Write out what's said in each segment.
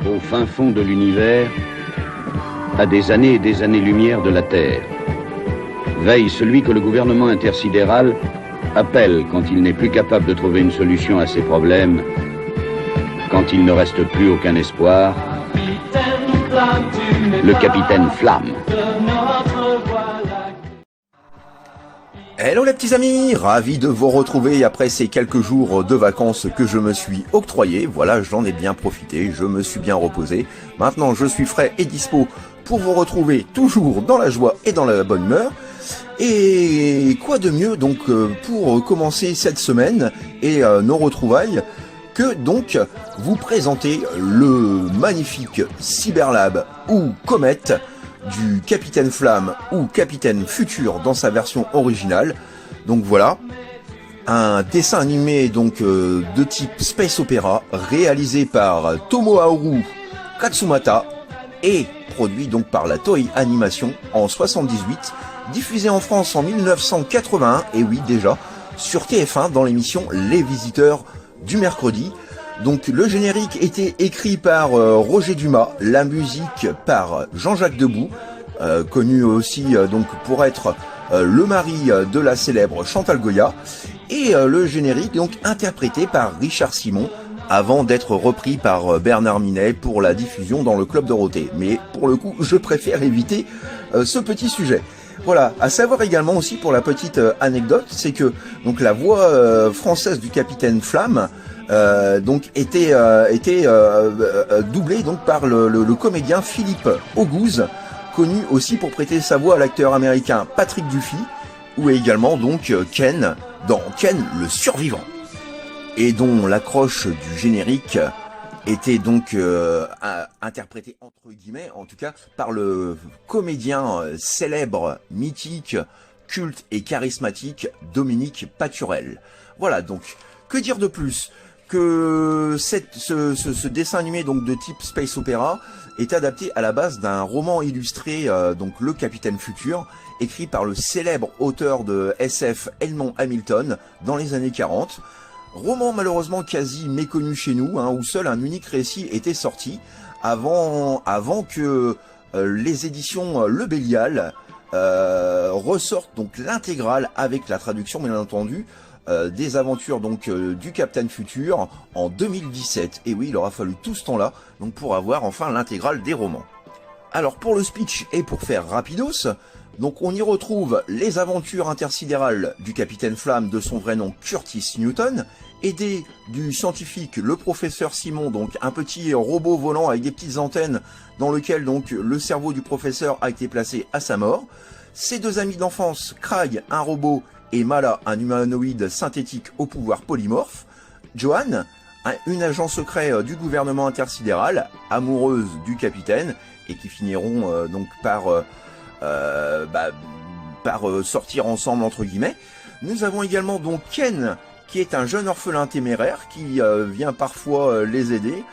Au fin fond de l'univers, à des années et des années-lumière de la Terre, veille celui que le gouvernement intersidéral appelle quand il n'est plus capable de trouver une solution à ses problèmes, quand il ne reste plus aucun espoir, le capitaine Flamme. Hello les petits amis, ravi de vous retrouver après ces quelques jours de vacances que je me suis octroyé. Voilà, j'en ai bien profité, je me suis bien reposé. Maintenant, je suis frais et dispo pour vous retrouver toujours dans la joie et dans la bonne humeur. Et quoi de mieux donc pour commencer cette semaine et nos retrouvailles que donc vous présenter le magnifique Cyberlab ou Comet du Capitaine Flamme ou Capitaine Futur dans sa version originale. Donc voilà, un dessin animé donc de type space opéra réalisé par Tomoharu Katsumata et produit donc par la Toei Animation en 78, diffusé en France en 1981 et oui déjà sur TF1 dans l'émission Les Visiteurs du mercredi. Donc le générique était écrit par Roger Dumas, la musique par Jean-Jacques Debout, connu aussi donc pour être le mari de la célèbre Chantal Goya, et le générique donc interprété par Richard Simon, avant d'être repris par Bernard Minet pour la diffusion dans le Club Dorothée. Mais pour le coup, je préfère éviter ce petit sujet. Voilà, à savoir également aussi pour la petite anecdote, c'est que donc la voix française du Capitaine Flamme donc était doublé donc par le comédien Philippe Auguste, connu aussi pour prêter sa voix à l'acteur américain Patrick Duffy, ou également donc Ken dans Ken le Survivant, et dont l'accroche du générique était donc interprétée entre guillemets, en tout cas par le comédien célèbre, mythique, culte et charismatique Dominique Paturel. Voilà, donc que dire de plus que ce dessin animé donc de type space opéra est adapté à la base d'un roman illustré, donc Le Capitaine Futur, écrit par le célèbre auteur de SF Edmond Hamilton dans les années 40. Roman malheureusement quasi méconnu chez nous, où seul un unique récit était sorti avant que les éditions Le Bélial ressortent donc l'intégrale avec la traduction bien entendu des aventures donc du Capitaine Futur en 2017. Et oui, il aura fallu tout ce temps-là donc pour avoir enfin l'intégrale des romans. Alors pour le speech et pour faire rapidos, donc on y retrouve les aventures intersidérales du Capitaine Flamme, de son vrai nom Curtis Newton, aidé du scientifique le professeur Simon, donc un petit robot volant avec des petites antennes dans lequel donc le cerveau du professeur a été placé à sa mort. Ses deux amis d'enfance, Craig, un robot, et Mala, un humanoïde synthétique au pouvoir polymorphe. Joanne, une agent secret du gouvernement intersidéral, amoureuse du capitaine, et qui finiront donc par sortir ensemble entre guillemets. Nous avons également donc Ken, qui est un jeune orphelin téméraire qui vient parfois les aider.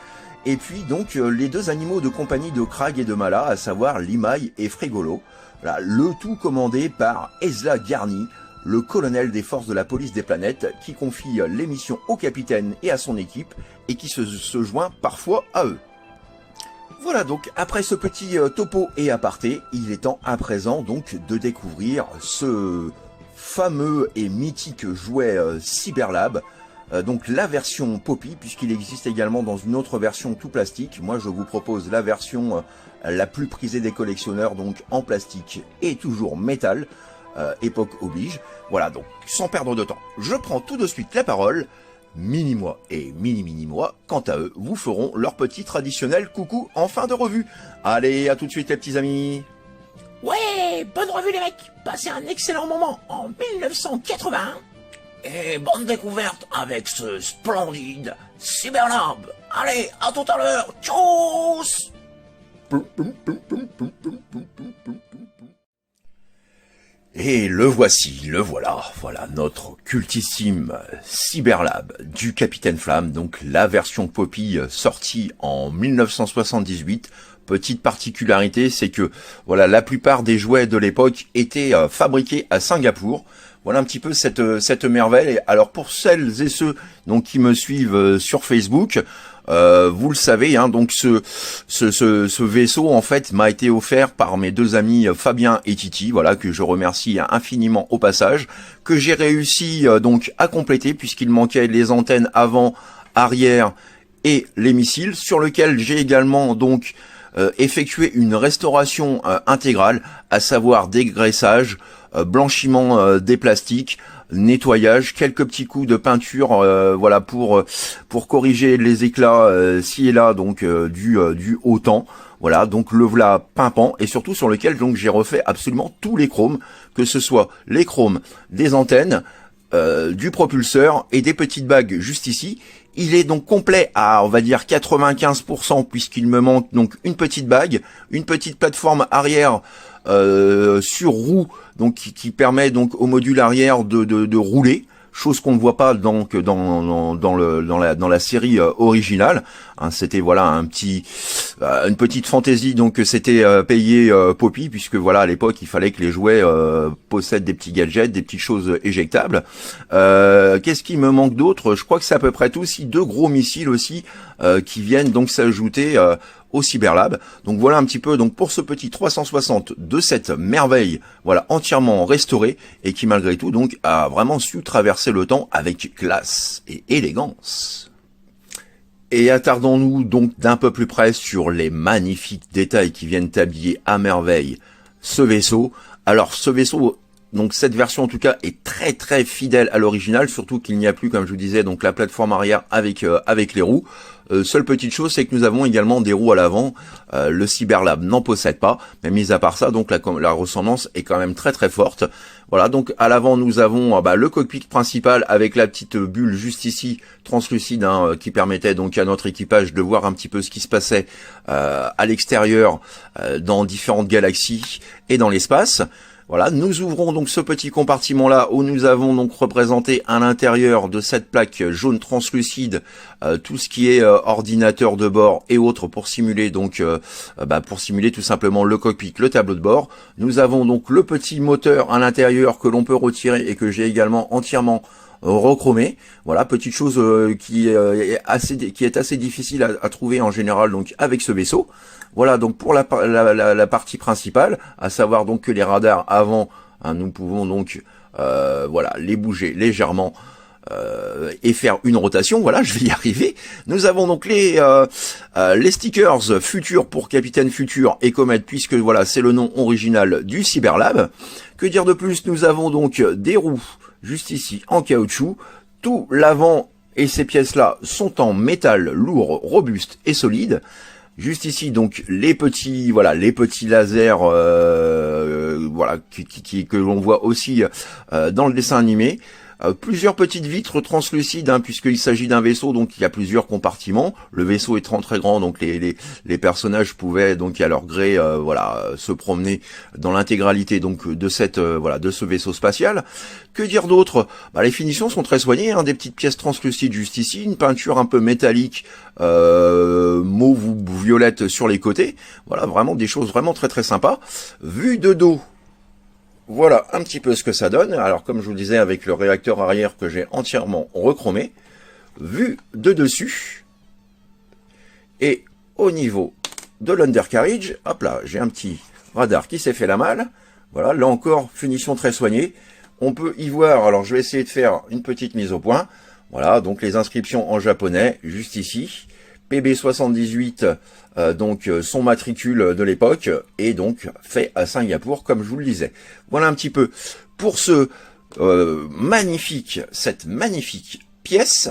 Et puis donc les deux animaux de compagnie de Craig et de Mala, à savoir Limaï et Frégolo. Voilà, le tout commandé par Ezla Garni, le colonel des forces de la police des planètes, qui confie les missions au capitaine et à son équipe, et qui se joint parfois à eux. Voilà, donc après ce petit topo et aparté, il est temps à présent donc de découvrir ce fameux et mythique jouet Cyberlab, donc la version Poppy, puisqu'il existe également dans une autre version tout plastique. Moi je vous propose la version la plus prisée des collectionneurs, donc en plastique et toujours métal, époque oblige. Voilà, donc sans perdre de temps, je prends tout de suite la parole. Mini-moi et mini-moi, quant à eux, vous feront leur petit traditionnel coucou en fin de revue. Allez, à tout de suite les petits amis. Ouais, bonne revue les mecs. Passez un excellent moment en 1981. Et bonne découverte avec ce splendide Cyberlab. Allez, à tout à l'heure. Tchuss. Et le voici, le voilà, voilà notre cultissime Cyberlab du Capitaine Flamme, donc la version Poppy sortie en 1978. Petite particularité, c'est que voilà, la plupart des jouets de l'époque étaient fabriqués à Singapour. Voilà un petit peu cette merveille. Alors pour celles et ceux donc qui me suivent sur Facebook, vous le savez, hein, donc ce vaisseau en fait m'a été offert par mes deux amis Fabien et Titi, voilà, que je remercie infiniment au passage, que j'ai réussi donc à compléter puisqu'il manquait les antennes avant, arrière et les missiles, sur lequel j'ai également donc effectué une restauration intégrale, à savoir dégraissage, blanchiment des plastiques, nettoyage, quelques petits coups de peinture, voilà, pour corriger les éclats ci et là, donc du haut temps. Voilà, donc le voilà pimpant, et surtout sur lequel donc j'ai refait absolument tous les chromes, que ce soit les chromes des antennes, du propulseur et des petites bagues juste ici. Il est donc complet à, on va dire, 95%, puisqu'il me manque donc une petite bague, une petite plateforme arrière sur roue, donc qui permet donc au module arrière de rouler, chose qu'on ne voit pas donc dans la série originale. Hein, c'était voilà une petite fantaisie donc que c'était payé Poppy, puisque voilà à l'époque il fallait que les jouets possèdent des petits gadgets, des petites choses éjectables. Qu'est-ce qui me manque d'autre? Je crois que c'est à peu près tout. Aussi deux gros missiles aussi qui viennent donc s'ajouter au Cyberlab. Donc voilà un petit peu donc pour ce petit 360 de cette merveille, voilà, entièrement restauré, et qui malgré tout donc a vraiment su traverser le temps avec classe et élégance. Et attardons-nous donc d'un peu plus près sur les magnifiques détails qui viennent habiller à merveille ce vaisseau. Alors ce vaisseau, donc cette version en tout cas, est très très fidèle à l'original, surtout qu'il n'y a plus, comme je vous disais, donc la plateforme arrière avec les roues. Seule petite chose, c'est que nous avons également des roues à l'avant. Le Cyberlab n'en possède pas, mais mis à part ça, donc la ressemblance est quand même très très forte. Voilà, donc à l'avant nous avons le cockpit principal avec la petite bulle juste ici, translucide, hein, qui permettait donc à notre équipage de voir un petit peu ce qui se passait à l'extérieur, dans différentes galaxies et dans l'espace. Voilà, nous ouvrons donc ce petit compartiment là où nous avons donc représenté à l'intérieur de cette plaque jaune translucide tout ce qui est ordinateur de bord et autres pour simuler donc pour simuler tout simplement le cockpit, le tableau de bord. Nous avons donc le petit moteur à l'intérieur que l'on peut retirer et que j'ai également entièrement rechromé. Voilà, petite chose qui est assez difficile à trouver en général donc avec ce vaisseau. Voilà donc pour la partie principale, à savoir donc que les radars avant, hein, nous pouvons donc voilà les bouger légèrement et faire une rotation. Voilà, je vais y arriver. Nous avons donc les stickers Futur pour Capitaine Futur et Comet, puisque voilà c'est le nom original du Cyberlab. Que dire de plus? Nous avons donc des roues juste ici en caoutchouc. Tout l'avant et ces pièces-là sont en métal lourd, robuste et solide. Juste ici donc les petits lasers voilà que l'on voit aussi dans le dessin animé. Plusieurs petites vitres translucides, hein, puisqu'il s'agit d'un vaisseau, donc il y a plusieurs compartiments. Le vaisseau étant très grand, donc les personnages pouvaient donc à leur gré se promener dans l'intégralité donc de de ce vaisseau spatial. Que dire d'autre? Les finitions sont très soignées, hein, des petites pièces translucides juste ici, une peinture un peu métallique mauve ou violette sur les côtés. Voilà, vraiment des choses vraiment très très sympas. Vue de dos. Voilà un petit peu ce que ça donne. Alors comme je vous disais, avec le réacteur arrière que j'ai entièrement rechromé. Vue de dessus. Et au niveau de l'undercarriage, hop là, j'ai un petit radar qui s'est fait la malle. Voilà, là encore, finition très soignée. On peut y voir, alors je vais essayer de faire une petite mise au point. Voilà, donc les inscriptions en japonais, juste ici. PB78, donc son matricule de l'époque, et donc fait à Singapour, comme je vous le disais. Voilà un petit peu pour cette magnifique pièce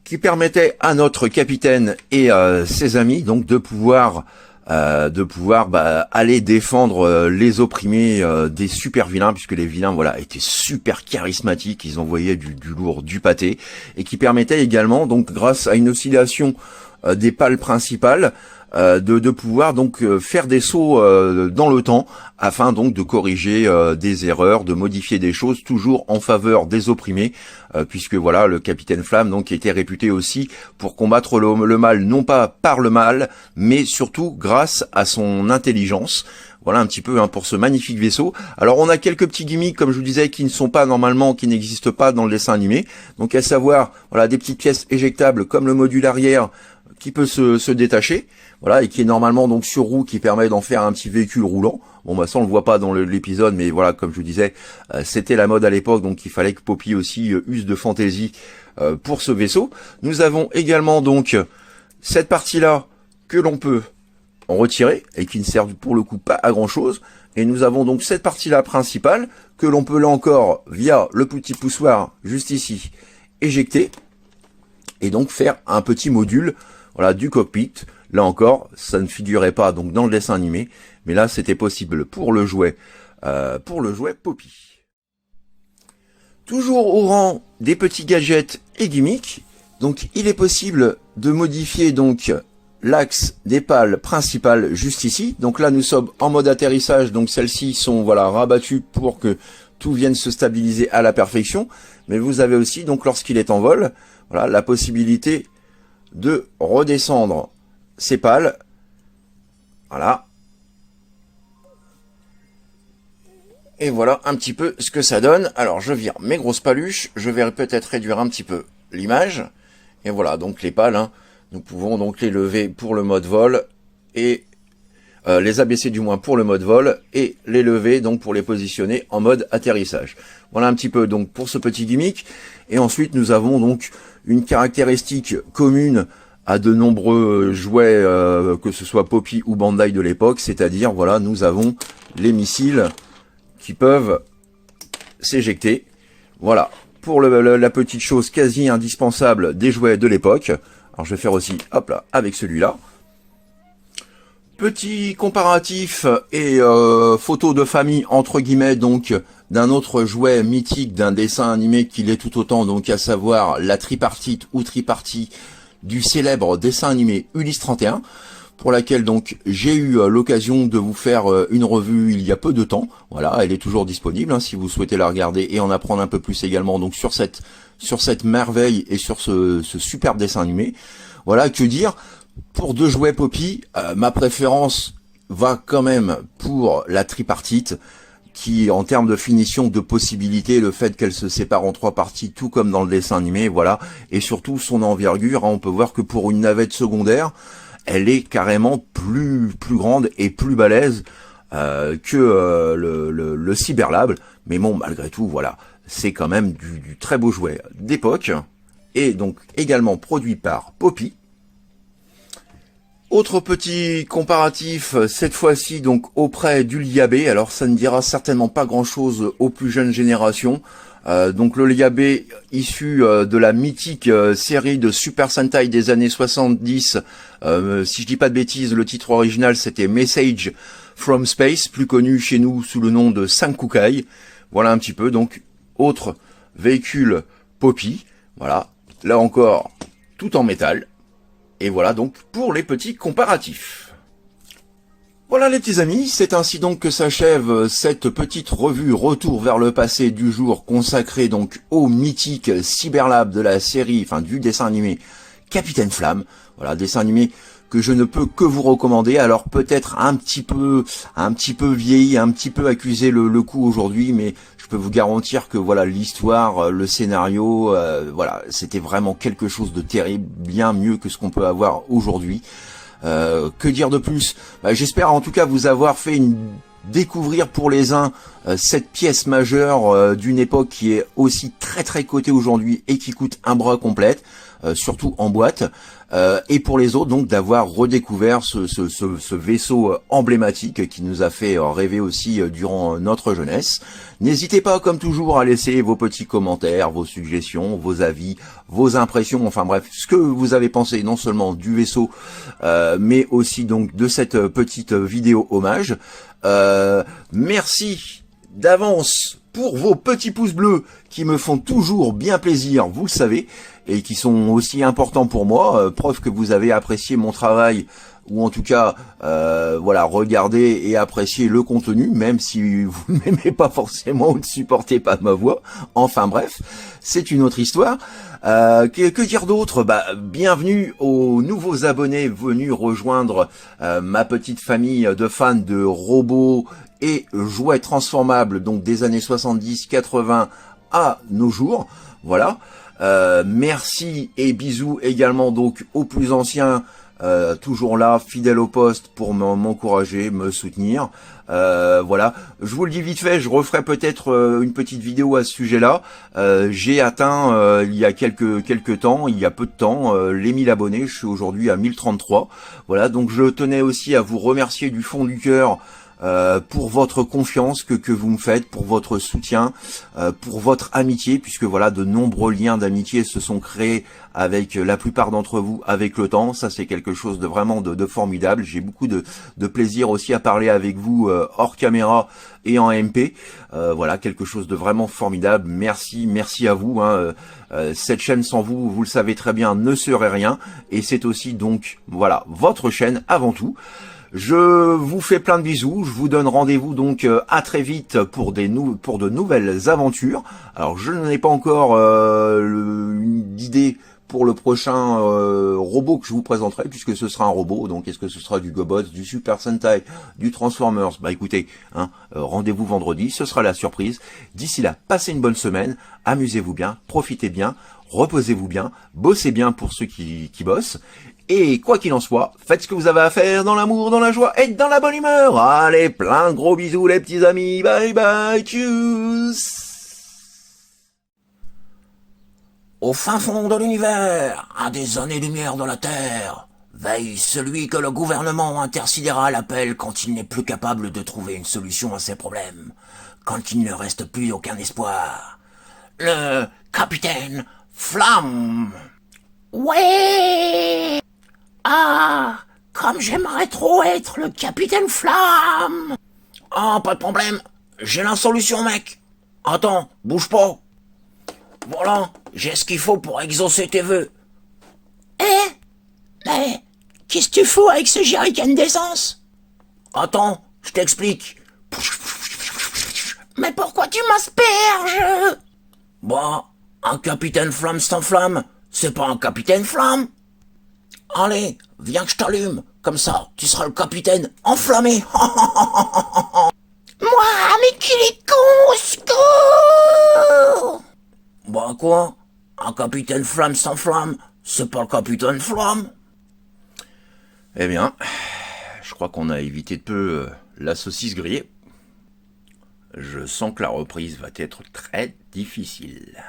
qui permettait à notre capitaine et ses amis donc de pouvoir aller défendre les opprimés des super vilains, puisque les vilains étaient super charismatiques, ils envoyaient du lourd, du pâté, et qui permettait également donc grâce à une oscillation des pales principales de pouvoir donc faire des sauts dans le temps afin donc de corriger des erreurs, de modifier des choses toujours en faveur des opprimés, puisque voilà, le capitaine Flamme donc était réputé aussi pour combattre le mal, non pas par le mal, mais surtout grâce à son intelligence. Voilà un petit peu pour ce magnifique vaisseau. Alors on a quelques petits gimmicks, comme je vous disais, qui ne sont pas normalement, qui n'existent pas dans le dessin animé. Donc à savoir, voilà, des petites pièces éjectables comme le module arrière qui peut se détacher. Voilà, et qui est normalement donc sur roue, qui permet d'en faire un petit véhicule roulant. Bon bah ça on le voit pas dans l'épisode, mais voilà, comme je vous disais, c'était la mode à l'époque, donc il fallait que Poppy aussi use de fantaisie pour ce vaisseau. Nous avons également donc cette partie-là que l'on peut en retirer et qui ne sert pour le coup pas à grand chose. Et nous avons donc cette partie-là principale que l'on peut là encore via le petit poussoir juste ici éjecter et donc faire un petit module, voilà, du cockpit. Là encore, ça ne figurait pas donc dans le dessin animé, mais là c'était possible pour le jouet Poppy. Toujours au rang des petits gadgets et gimmicks, donc il est possible de modifier donc l'axe des pales principales juste ici. Donc là nous sommes en mode atterrissage, donc celles-ci sont voilà rabattues pour que tout vienne se stabiliser à la perfection. Mais vous avez aussi donc lorsqu'il est en vol, voilà la possibilité de redescendre ces pales, voilà, et voilà un petit peu ce que ça donne. Alors je vire mes grosses paluches, je vais peut-être réduire un petit peu l'image, et voilà donc les pales, nous pouvons donc les lever pour le mode vol, et les abaisser du moins pour le mode vol, et les lever donc pour les positionner en mode atterrissage. Voilà un petit peu donc pour ce petit gimmick. Et ensuite nous avons donc une caractéristique commune à de nombreux jouets, que ce soit Poppy ou Bandai de l'époque, c'est-à-dire voilà, nous avons les missiles qui peuvent s'éjecter. Voilà, pour la petite chose quasi indispensable des jouets de l'époque. Alors je vais faire aussi, hop là, avec celui-là. Petit comparatif et photo de famille entre guillemets donc d'un autre jouet mythique d'un dessin animé qui l'est tout autant, donc à savoir la tripartite ou tripartie du célèbre dessin animé Ulysse 31, pour laquelle donc j'ai eu l'occasion de vous faire une revue il y a peu de temps. Voilà, elle est toujours disponible si vous souhaitez la regarder et en apprendre un peu plus également donc sur cette merveille et sur ce superbe dessin animé. Voilà, que dire pour deux jouets Poppy, ma préférence va quand même pour la tripartite, qui en termes de finition, de possibilités, le fait qu'elle se sépare en trois parties, tout comme dans le dessin animé, voilà, et surtout son envergure, on peut voir que pour une navette secondaire, elle est carrément plus grande et plus balèze que le Cyberlab, mais bon, malgré tout, voilà, c'est quand même du très beau jouet d'époque, et donc également produit par Poppy. Autre petit comparatif, cette fois-ci donc auprès du Liabé. Alors ça ne dira certainement pas grand-chose aux plus jeunes générations. Donc le Liabé issu de la mythique série de Super Sentai des années 70. Si je dis pas de bêtises, le titre original c'était Message from Space, plus connu chez nous sous le nom de Sankukai. Voilà un petit peu donc autre véhicule Poppy. Voilà, là encore tout en métal. Et voilà donc pour les petits comparatifs. Voilà les petits amis, c'est ainsi donc que s'achève cette petite revue Retour vers le passé du jour consacrée donc au mythique Cyberlab de la série, enfin du dessin animé Capitaine Flamme. Voilà, dessin animé que je ne peux que vous recommander. Alors peut-être un petit peu vieilli, un petit peu accusé le coup aujourd'hui, mais je peux vous garantir que voilà l'histoire, le scénario, voilà, c'était vraiment quelque chose de terrible, bien mieux que ce qu'on peut avoir aujourd'hui. Que dire de plus? J'espère en tout cas vous avoir fait découvrir pour les uns cette pièce majeure d'une époque qui est aussi très cotée aujourd'hui et qui coûte un bras complète, surtout en boîte, et pour les autres donc d'avoir redécouvert ce vaisseau emblématique qui nous a fait rêver aussi durant notre jeunesse. N'hésitez pas comme toujours à laisser vos petits commentaires, vos suggestions, vos avis, vos impressions, enfin bref, ce que vous avez pensé non seulement du vaisseau mais aussi donc de cette petite vidéo hommage. Merci d'avance pour vos petits pouces bleus qui me font toujours bien plaisir, vous le savez, et qui sont aussi importants pour moi, preuve que vous avez apprécié mon travail ou en tout cas, voilà, regarder et apprécier le contenu, même si vous ne m'aimez pas forcément ou ne supportez pas ma voix. Enfin bref, c'est une autre histoire. Que dire d'autre? Bienvenue aux nouveaux abonnés venus rejoindre ma petite famille de fans de robots et jouets transformables, donc des années 70-80 à nos jours. Voilà. Merci et bisous également donc aux plus anciens, toujours là, fidèles au poste pour m'encourager, me soutenir. Voilà, je vous le dis vite fait, je referai peut-être une petite vidéo à ce sujet-là. J'ai atteint il y a quelques temps, il y a peu de temps, les 1000 abonnés. Je suis aujourd'hui à 1033. Voilà, donc je tenais aussi à vous remercier du fond du cœur pour votre confiance que vous me faites, pour votre soutien, pour votre amitié, puisque voilà, de nombreux liens d'amitié se sont créés avec la plupart d'entre vous avec le temps. Ça, c'est quelque chose de vraiment de formidable. J'ai beaucoup de plaisir aussi à parler avec vous hors caméra et en MP. Voilà, quelque chose de vraiment formidable. Merci à vous. Cette chaîne sans vous, vous le savez très bien, ne serait rien. Et c'est aussi donc, voilà, votre chaîne avant tout. Je vous fais plein de bisous, je vous donne rendez-vous donc à très vite pour de nouvelles aventures. Alors je n'en ai pas encore d'idée pour le prochain robot que je vous présenterai, puisque ce sera un robot. Donc est-ce que ce sera du GoBots, du Super Sentai, du Transformers? Écoutez, rendez-vous vendredi, ce sera la surprise. D'ici là, passez une bonne semaine, amusez-vous bien, profitez bien, reposez-vous bien, bossez bien pour ceux qui bossent. Et quoi qu'il en soit, faites ce que vous avez à faire dans l'amour, dans la joie et dans la bonne humeur. Allez, plein de gros bisous les petits amis. Bye bye, tchuss. Au fin fond de l'univers, à des années-lumière de la Terre, veille celui que le gouvernement intersidéral appelle quand il n'est plus capable de trouver une solution à ses problèmes, quand il ne reste plus aucun espoir. Le capitaine Flamme. Ouais! Ah, comme j'aimerais trop être le capitaine Flamme. Ah, pas de problème, j'ai la solution, mec. Attends, bouge pas. Voilà, j'ai ce qu'il faut pour exaucer tes vœux. Mais qu'est-ce que tu fous avec ce jerrycan d'essence? Attends, je t'explique. Mais pourquoi tu m'asperges? Un capitaine Flamme sans flamme, c'est pas un capitaine Flamme. Allez, viens que je t'allume, comme ça, tu seras le capitaine enflammé. Moi, mais qu'il est con, au secours! Quoi? Un capitaine Flamme sans flamme, c'est pas le capitaine Flamme? Eh bien, je crois qu'on a évité de peu la saucisse grillée. Je sens que la reprise va être très difficile.